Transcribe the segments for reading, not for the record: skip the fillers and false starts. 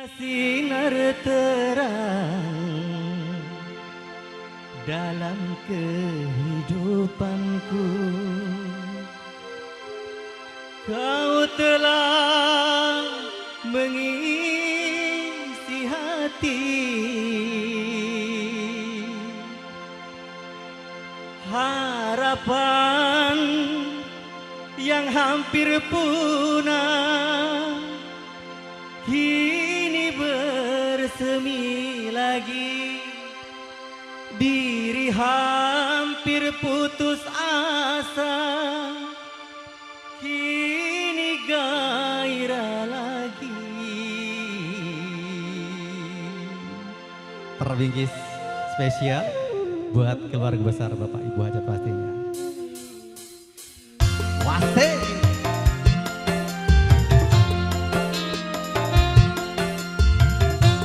Sinar terang dalam kehidupanku, Kau telah mengisi hati. Harapan yang hampir punah kini bersemi lagi. Diri hampir putus asa, kini gairah lagi. Terbingkis spesial buat keluarga besar Bapak Ibu Hajat pastinya. Wase.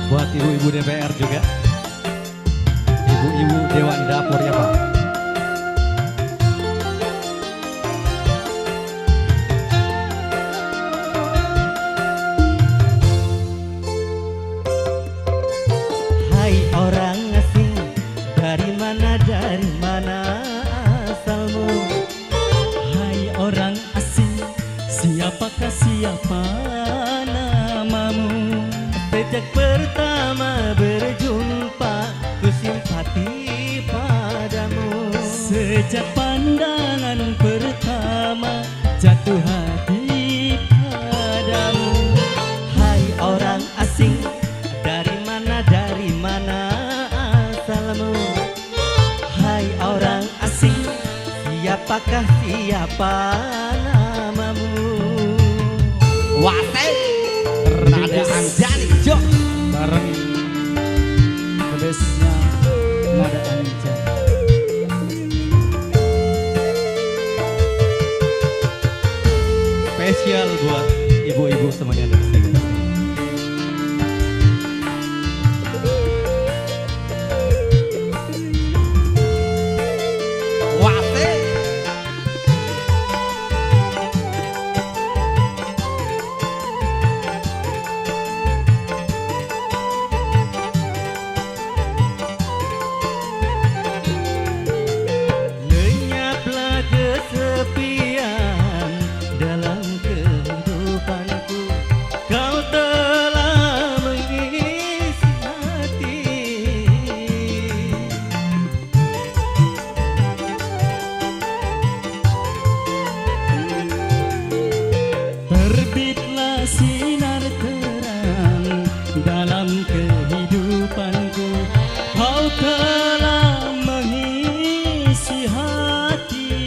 Buat ibu-ibu DPR juga, ibu-ibu Dewan Dapur ya Pak. Hai orang asing, dari mana asalmu? Hai orang asing, siapa namamu? Sejak pertama berjumpa, ku simpati padamu. Sejak pandangan pertama, jatuh hati padamu. Hai orang asing, dari mana asalmu? Hai orang asing, siapa namamu? Wase. Nada Anjani Jok Bareng bebesnya Nada Anjani. spesial buat ibu-ibu semuanya dari sini. Wase. Lenyaplah kesepian dalam kehidupanku, Kau telah mengisi hati. Terbitlah sinar terang dalam kehidupanku, Kau telah mengisi hati.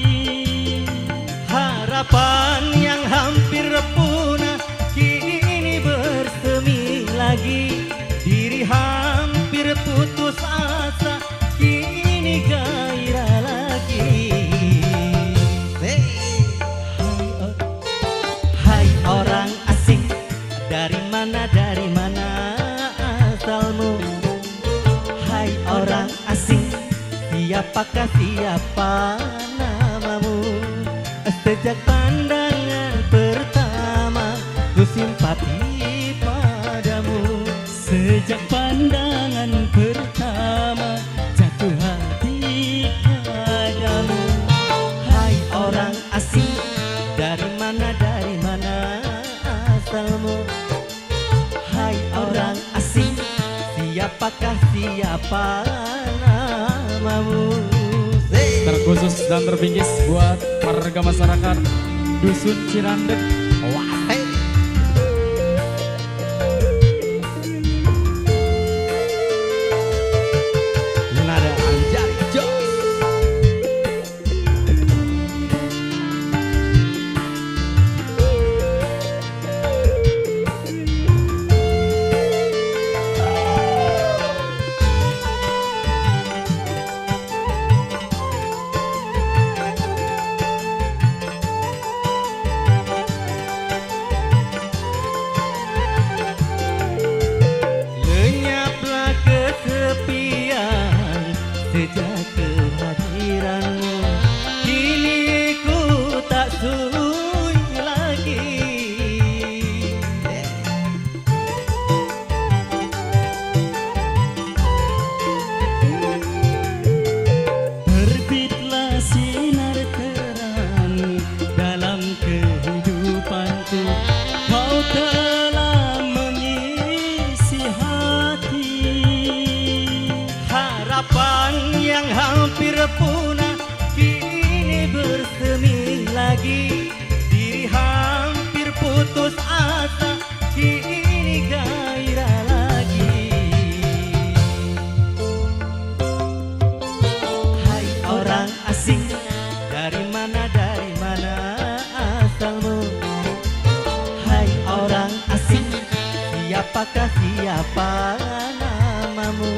Harapan yang hampir punah kini bersemi lagi. Diri hampir putus asa, kini gairah lagi. Hai orang asing, dari mana asalmu? Hai orang asing, siapa namamu? Sejak pandangan pertama, ku simpati padamu. Sejak pandangan pertama, jatuh hati padamu. Hai orang asing, dari mana asalmu? Hai orang asing, siapa namamu? Terkhusus dan terbingkis buat warga masyarakat Dusun Cirandek. Wase. Nada Anjani Jok. siapa namamu?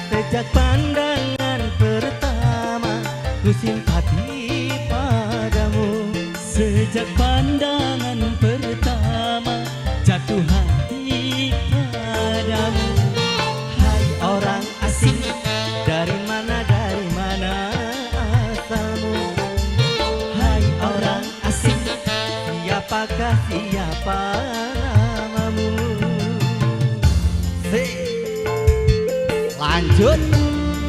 Sejak pandangan pertama ku simpati padamu. Sejak pandangan pertama jatuh hati padamu. Hai orang asing, dari mana asalmu? Hai orang asing, siapa namamu? Lanjut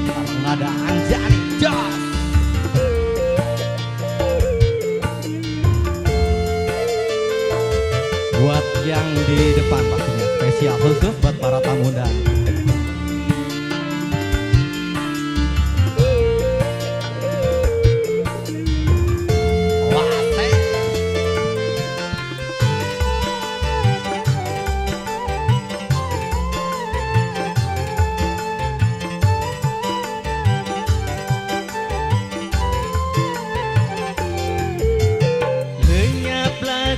bareng ada Anjani Jos. Buat yang di depan pastinya spesial khusus buat para tamu undangan.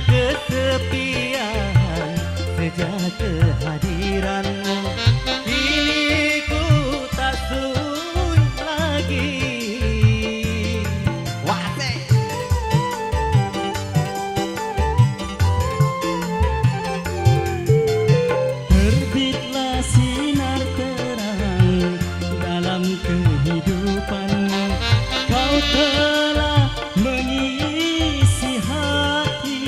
Kesepian sejak kehadiranmu, kini ku tak sunyi lagi. Wase. Terbitlah sinar terang dalam kehidupanmu. Kau telah mengisi hati.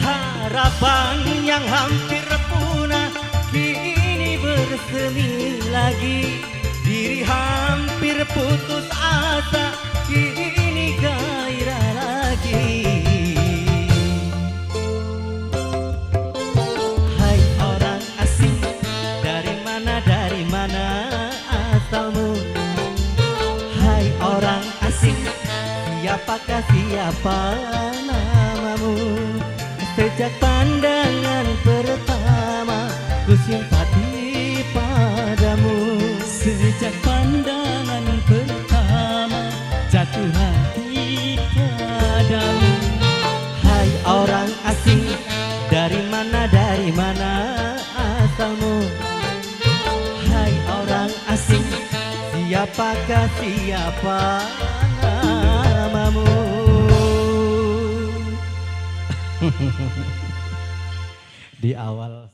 Harapan yang hampir punah kini bersemi lagi. Diri hampir putus asa, kini gairah lagi. Hai orang asing, dari mana asalmu? Hai orang asing, siapa namamu? Sejak pandangan pertama ku simpati padamu. Sejak pandangan pertama jatuh hati padamu. Hai orang asing, dari mana asalmu? Hai orang asing, siapa namamu? Di awal